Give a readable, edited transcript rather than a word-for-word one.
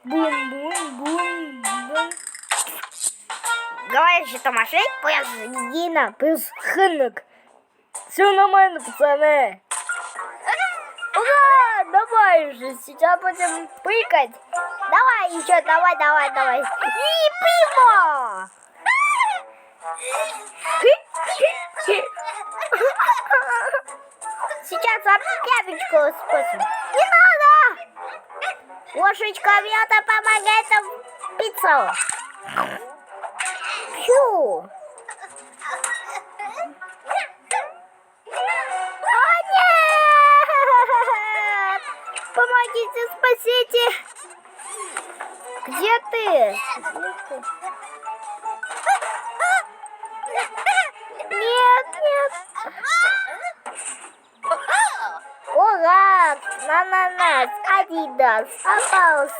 Бум-бум-бум-бум. Говорящий Томашей, плюс Гина, плюс Хынок. Все нормально, пацаны. Ура! Давай же, сейчас будем прыгать. Давай еще, давай. И пиво! Сейчас опять спасем. Не надо! Лошадка Вьета помогает нам пиццу. Фью! О, нет! Помогите, спасите! Где ты? Нет. Ура! Ананас, Адидас, Апаус.